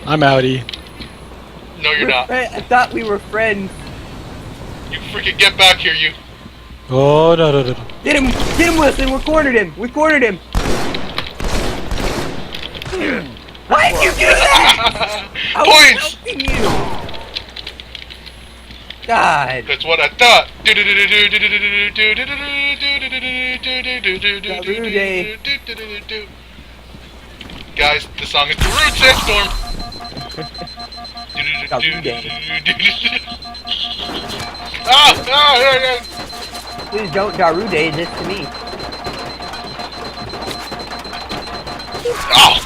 I'm outie. No, you're not. I thought we were friends. You freaking get back here, you. Oh, no. Get him, Wilson. We cornered him. Why did you do that? I was Points! helping you. God. That's what I thought. Guys, the song is Darude Sandstorm. Please don't Darude this to me. Oh!